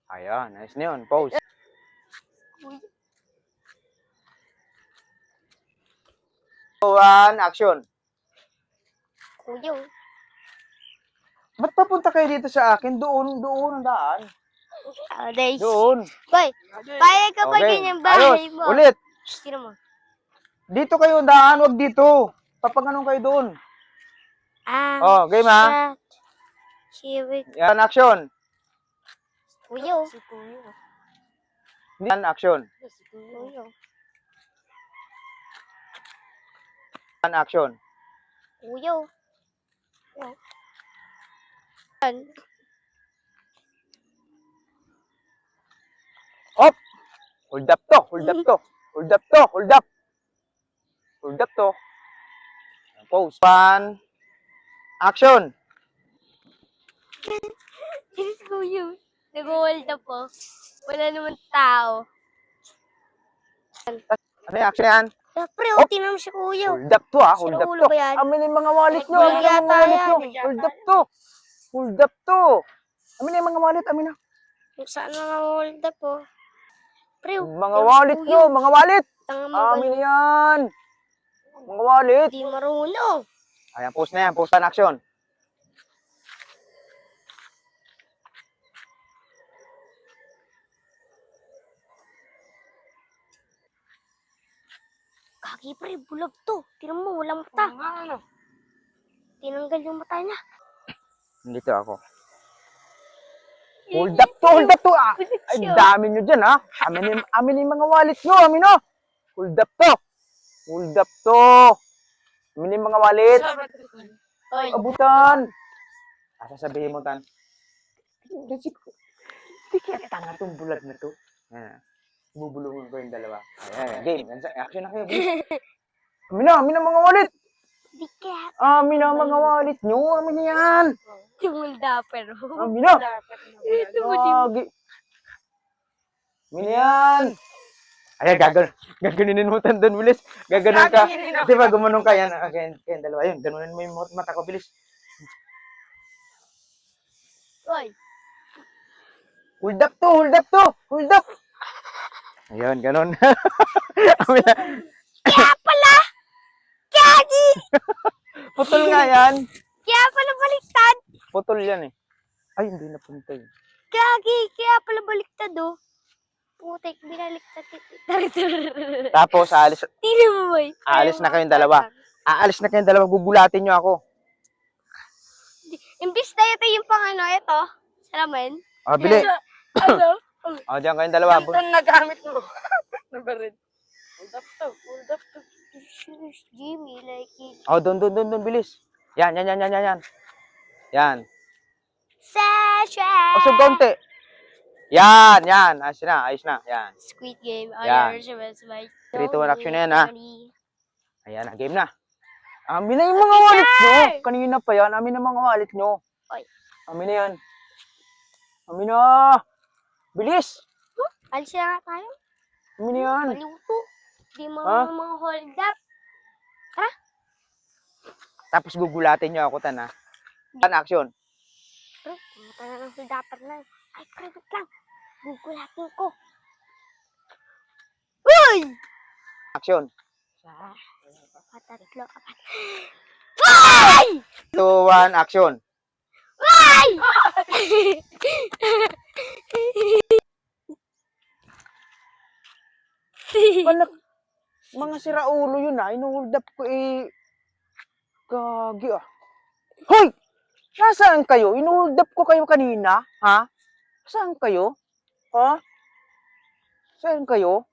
Ayan, nice na yun. Pose. One, action. Kuya. Ba't papunta kayo dito sa akin? Doon ang daan. Days. Doon. Boy, payag ka ba Okay. ganyan bahay Ayos. mo? Ulit. Sino mo? Dito kayo ang daan, wag dito. Papaganong kayo doon. Oh, game ha? Siwik. Yan, action. Kuya. Si Kuya. Yan, action. Si Kuya. Yan, action. Kuya. Op! Hold up to, hold up to. Hold up to, hold up. Hold up to. Pose. One, action. Si Kuya. Nag-hold up po. Wala naman tao. Ano yung action yan? Pre, tinan mo si Kuya. Hold up to ha, hold Sira up ulo to. ba yan? Amin yung mga wallet nyo, Mag-vlog amin yung mga yata wallet nyo. yan. Hold up to. Hold up to. Amin yung mga wallet, amin na. Saan mga hold up po? Pre, Mga wallet nyo, mga wallet. Tanga mo Amin na yan. Mga wallet. Di marunong. Ayan, post na yan, post na action. Kagi pre, bulag to. Tinan mo, walang mata. Tinanggal yung mata niya. Dito ako. Hold up to, hold up to. Ah. Ay, dami nyo dyan ha. Amin yung mga wallet nyo, amin na. Hold up to. Hold up to. Amin yung mga wallet. Oy. Abutan. Sasabihin mo, Tan. Hindi kaya tanga itong bulag na to. Bubulungan ko yung dalawa. Ayan, game. Action na kayo. Amin na mga wallet. Di kaya. Amin na mga wallet nyo. Amin na yan. Yung dapper. Amin na. Ito mo di mo. Amin na yan. Ayan, gaganunin mo tan doon, bilis. Gaganon ka. Di ba, gumanong ka yan. Kaya dalawa yun. Ganunin mo yung mata ko, bilis. Oy. Hold up to, hold up to, hold up. Ayun, ganon. Kaya pala! Kagi! Putol nga yan. Kaya pala baliktad! Putol yan eh. Ay, hindi na punta yun. Kagi! Kaya pala baliktad oh. Putik, binaliktad. Tapos, aalis Tingnan mo boy. na kayong dalawa. Aalis na kayong dalawa, gugulatin nyo ako. Imbis na ito yung pang ano, ito. Salamin. O, bili. Ano? O, diyan kayong dalawa. Ang nagamit mo. Nabarid. Hold up to. Jimmy, like it. O, doon, bilis. Yan. Yan. Sasha! O, so, konti. Yan. Ayos na. Yan. Squid Game. Yan. 3, 2, 1, Three, action na yan, ha. Ayan, game na. Amin na yung mga wallet nyo. Kanina pa yan. Amin na mga wallet nyo. Oy. Amin na yan. Amin na. Bilis. Alis na nga tayo. Amin na yan. Maluto. Di mo Ha? mga hold up. Tapos gugulatin nyo ako, Tan, ha. Tan, action. Pre, pumunta na ng soldater na. Ay, pre, wait lang. Gugulatin ko. Uy! Action. Patatlo, apat. Uy! 2, 1, action. Uy! Mga siraulo yun, ha. Inuhold up ko, eh. Gagi, ah. Hoy! Nasaan kayo? Inuhold up ko kayo kanina, ha? Saan kayo? Ha? Saan kayo?